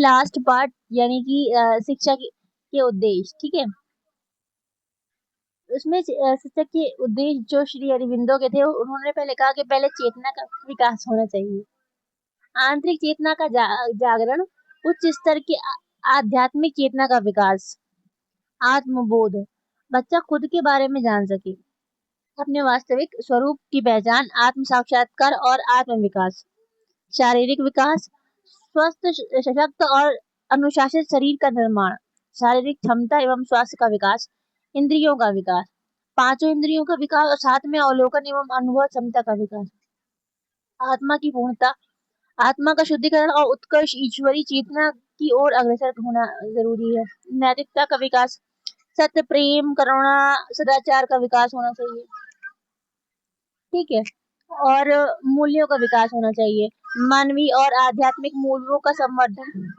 Last part यानी कि शिक्षा के उद्देश्य, ठीक है। उसमें शिक्षा के उद्देश्य जो श्री अरविंदो के थे, उन्होंने पहले कहा कि पहले चेतना का विकास होना चाहिए, आंतरिक चेतना का जागरण, उच्च स्तर की आध्यात्मिक चेतना का विकास, आत्मबोध, बच्चा खुद के बारे में जान सके, अपने वास्तविक स्वरूप की पहचान, आत्म साक्षात्कार और आत्म विकास, शारीरिक विकास, स्वस्थ, सशक्त और अनुशासित शरीर का निर्माण, शारीरिक क्षमता एवं स्वास्थ्य का विकास, इंद्रियों का विकास, पांचों इंद्रियों का विकास और साथ में अवलोकन एवं अनुभव क्षमता का विकास, आत्मा की पूर्णता, आत्मा का शुद्धिकरण और उत्कर्ष, ईश्वरी चेतना की ओर अग्रसर होना जरूरी है, नैतिकता का विकास, सत्य, प्रेम, करुणा, सदाचार का विकास होना चाहिए, ठीक है। और मूल्यों का विकास होना चाहिए, मानवीय और आध्यात्मिक मूल्यों का संवर्धन।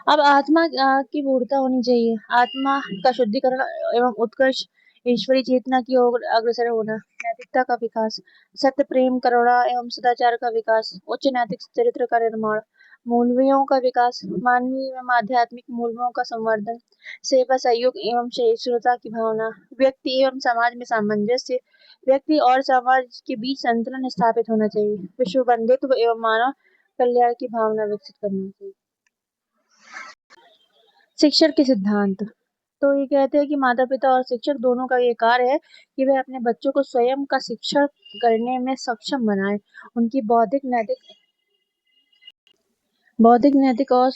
अब आत्मा की पूर्णता होनी चाहिए, आत्मा का शुद्धिकरण एवं उत्कर्ष, ईश्वरी चेतना की ओर अग्रसर होना, नैतिकता का विकास, सत्य, प्रेम, करुणा एवं सदाचार का विकास, उच्च नैतिक चरित्र का निर्माण, मूल्यों का विकास, मानवीय एवं आध्यात्मिक मूल्यों का संवर्धन, सेवा, सहयोग एवं सहिष्णुता की भावना, व्यक्ति एवं समाज में सामंजस्य, व्यक्ति और समाज के बीच संतुलन स्थापित होना चाहिए, विश्व बंधुत्व एवं मानव कल्याण की भावना विकसित करनी चाहिए। शिक्षण के सिद्धांत, तो ये कहते हैं कि माता पिता और शिक्षक दोनों का ये कार्य है कि वे अपने बच्चों को स्वयं का शिक्षण करने में सक्षम बनाएं, उनकी बौद्धिक, नैतिक और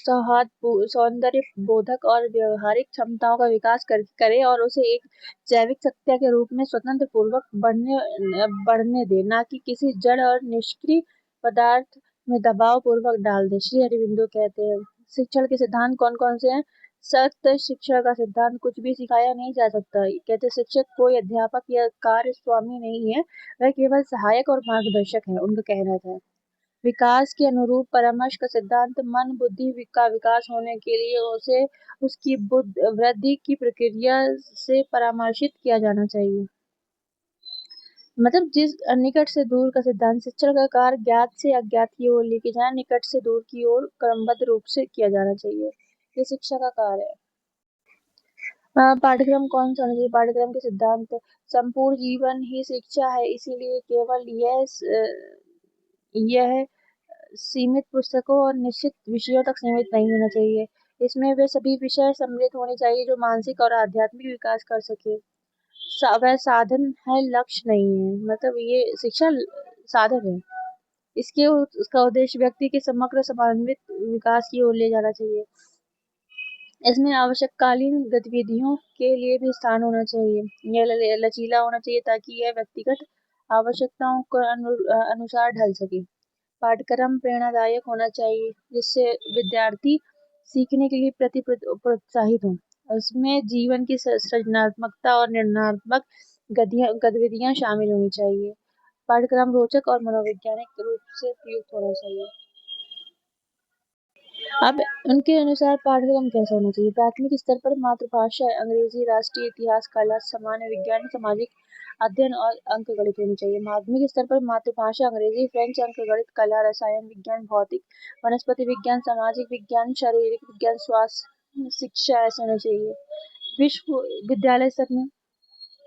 सौंदर्य बोधक और व्यवहारिक क्षमताओं का विकास करे और उसे एक जैविक सत्ता के रूप में स्वतंत्र पूर्वक बढ़ने दे, ना कि किसी जड़ और निष्क्रिय पदार्थ में दबाव पूर्वक डाल दे। श्री अरविंदो कहते हैं शिक्षण के सिद्धांत कौन कौन से हैं। सख्त शिक्षा का सिद्धांत, कुछ भी सिखाया नहीं जा सकता। कहते शिक्षक कोई अध्यापक या कार्य स्वामी नहीं है, वह केवल सहायक और मार्गदर्शक है, उनका कहना था। विकास के अनुरूप परामर्श का सिद्धांत, मन बुद्धि का विकास होने के लिए उसे उसकी वृद्धि की प्रक्रिया से परामर्शित किया जाना चाहिए। मतलब जिस निकट से दूर का सिद्धांत, शिक्षण का कार्य ज्ञात से अज्ञात की ओर लेके जाए, निकट से दूर की ओर क्रमबद्ध रूप से किया जाना चाहिए, ये शिक्षा का कार्य है। पाठ्यक्रम कौन सा होना चाहिए। पाठ्यक्रम के सिद्धांत, संपूर्ण जीवन ही शिक्षा है, इसीलिए केवल यह सीमित पुस्तकों और निश्चित विषयों तक सीमित नहीं होना चाहिए। इसमें वे सभी विषय सम्मिलित होने चाहिए जो मानसिक और आध्यात्मिक विकास कर सके। वह साधन है, लक्ष्य नहीं है। मतलब ये शिक्षा साधन है, उसका उद्देश्य व्यक्ति के समग्र समन्वित विकास की ओर ले जाना चाहिए। इसमें आवश्यककालीन गतिविधियों के लिए भी स्थान होना चाहिए। यह लचीला होना चाहिए ताकि यह व्यक्तिगत आवश्यकताओं के अनुसार ढल सके। पाठ्यक्रम प्रेरणादायक होना चाहिए जिससे विद्यार्थी सीखने के लिए प्रोत्साहित हों। उसमें जीवन की सृजनात्मकता और निर्णयात्मक गतिविधियां शामिल होनी चाहिए। पाठ्यक्रम रोचक और मनोवैज्ञानिक रूप से प्रयुक्त होना चाहिए। अब उनके अनुसार पाठ्यक्रम कैसा होना चाहिए। प्राथमिक स्तर पर मातृभाषा अंग्रेजी, राष्ट्रीय इतिहास, कला, सामान्य विज्ञान, सामाजिक अध्ययन और अंकगणित होनी चाहिए। माध्यमिक स्तर पर मातृभाषा अंग्रेजी, फ्रेंच, अंकगणित, कला, रसायन विज्ञान, भौतिक, वनस्पति विज्ञान, सामाजिक विज्ञान, शारीरिक विज्ञान, स्वास्थ्य शिक्षा ऐसा होना चाहिए। विश्वविद्यालय स्तर में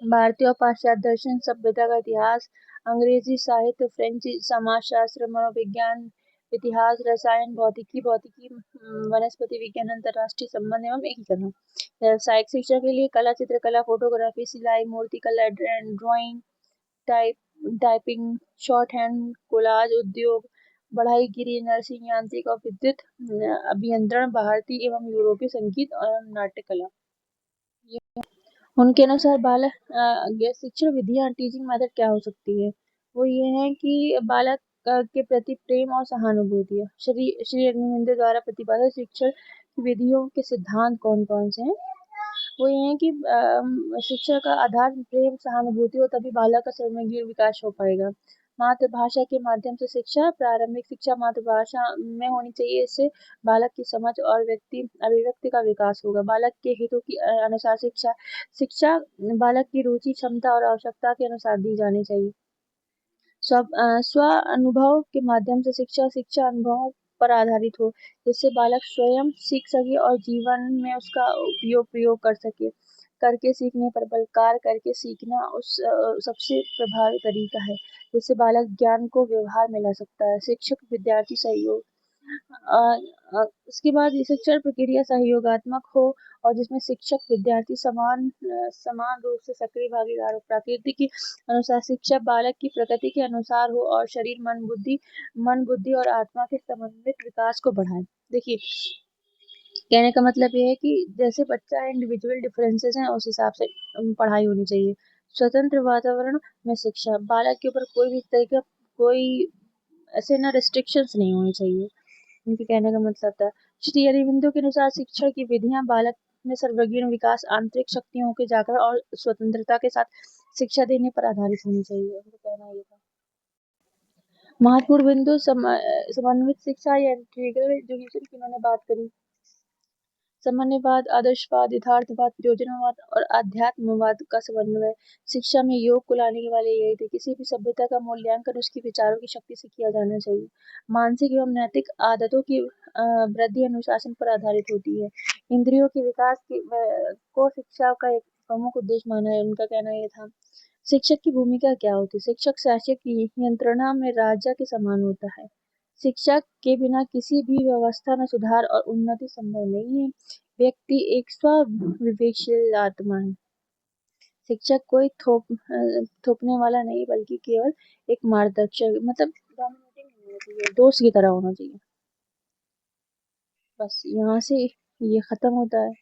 भारतीय और पाश्चात्य दर्शन, सभ्यता का इतिहास, अंग्रेजी साहित्य, फ्रेंच समाजशास्त्र, मनोविज्ञान, इतिहास, रसायन, भौतिकी, वनस्पति विज्ञान, अंतर्राष्ट्रीय संबंध एवं एकीकरण। व्यावसायिक शिक्षा के लिए कला, चित्रकला, फोटोग्राफी, सिलाई, मूर्तिकला, drawing, typing, short hand, collage, उद्योग, बढ़ाईगिरी, नर्सिंग, यांत्रिक और विद्युत अभियंत्रण, भारतीय एवं यूरोपीय संगीत और नाट्य कला। उनके अनुसार बालक शिक्षण विधियां, टीचिंग मेथड क्या हो सकती है। वो ये है कि बालक के प्रति प्रेम और सहानुभूति। श्री अरविंदो द्वारा प्रतिपादित शिक्षण विधियों के सिद्धांत कौन कौन से हैं। वो ये है कि शिक्षा का आधार प्रेम सहानुभूति हो, तभी बालक का सर्वांगीण विकास हो पाएगा। मातृभाषा के माध्यम से शिक्षा, प्रारंभिक शिक्षा मातृभाषा में होनी चाहिए। इससे बालक की समझ और अभिव्यक्ति का विकास होगा। बालक के हितों की अनुसार शिक्षा बालक की रुचि, क्षमता और आवश्यकता के अनुसार दी जानी चाहिए। स्व अनुभव के माध्यम से शिक्षा अनुभवों पर आधारित हो, जिससे बालक स्वयं सीख सके और जीवन में उसका प्रयोग कर सके। करके सीखने पर बलात्कार करके सीखना उस सबसे प्रभावी तरीका है, जिससे बालक ज्ञान को व्यवहार में ला सकता है। शिक्षक विद्यार्थी सहयोग, उसके बाद शिक्षण प्रक्रिया सहयोगात्मक हो और जिसमें शिक्षक विद्यार्थी समान रूप से सक्रिय भागीदार हो। प्रकृति के अनुसार शिक्षा बालक की प्रकृति के अनुसार हो और शरीर मन बुद्धि और आत्मा के समन्वित विकास को बढ़ाए। देखिए, कहने का मतलब ये है कि जैसे बच्चा इंडिविजुअल डिफरेंसेस हैं उस हिसाब से पढ़ाई होनी चाहिए। स्वतंत्र वातावरण में शिक्षा, बालक के ऊपर कोई भी तरह का कोई ऐसे ना रिस्ट्रिक्शंस नहीं होनी चाहिए। उनके कहने का मतलब था, श्री अरविंदो के अनुसार शिक्षा की विधियां बालक में सर्वज्ञ विकास, आंतरिक शक्तियों के जाकर और स्वतंत्रता के साथ शिक्षा देने पर आधारित होनी चाहिए। उनका कहना ये था। महत्वपूर्ण बिंदु समन्वित शिक्षा या इंटीग्रल एजुकेशन की मैंने बात करी। सामान्यवाद, आदर्शवाद, यथार्थवाद, प्रयोजनवाद और अध्यात्मवाद का समन्वय शिक्षा में योग को लाने वाले यही थे। किसी भी सभ्यता का मूल्यांकन उसकी विचारों की शक्ति से किया जाना चाहिए। मानसिक एवं नैतिक आदतों की वृद्धि अनुशासन पर आधारित होती है। इंद्रियों के विकास को शिक्षा का एक प्रमुख उद्देश्य माना है। उनका कहना यह था। शिक्षक की भूमिका क्या होती है? शिक्षक शासक की यंत्रणा में राजा के समान होता है। शिक्षा के बिना किसी भी व्यवस्था में सुधार और उन्नति संभव नहीं है। व्यक्ति एक स्व-विवेकशील आत्मा है। शिक्षक कोई थोपने वाला नहीं, बल्कि केवल एक मार्गदर्शक, मतलब डोमिनेटिंग नहीं होना चाहिए, दोस्त की तरह होना चाहिए। बस यहाँ से ये खत्म होता है।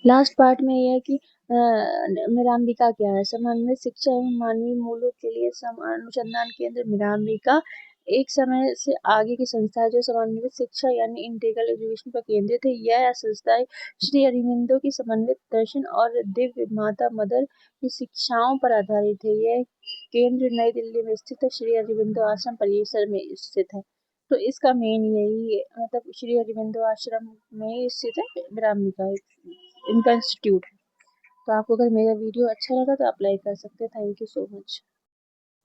लास्ट पार्ट में यह है कि मिराम्बिका क्या है? समन्वित शिक्षा एवं मानवीय मूल्यों के लिए अनुसंधान केंद्र मिराम्बिका एक समय से आगे की संस्था है जो समन्वित शिक्षा यानी इंटीग्रल एजुकेशन पर केंद्रित है। यह संस्था श्री अरविंदो की समन्वित दर्शन और दिव्य माता मदर की शिक्षाओं पर आधारित है। यह केंद्र नई दिल्ली में स्थित है, श्री अरविंदो आश्रम परिसर में स्थित है। तो इसका मेन यही है, मतलब श्री अरविंदो आश्रम में स्थित है मिराम्बिका, इनका इंस्टीट्यूट है। तो आपको अगर मेरा वीडियो अच्छा लगा तो आप लाइक कर सकते हैं। Thank you so much.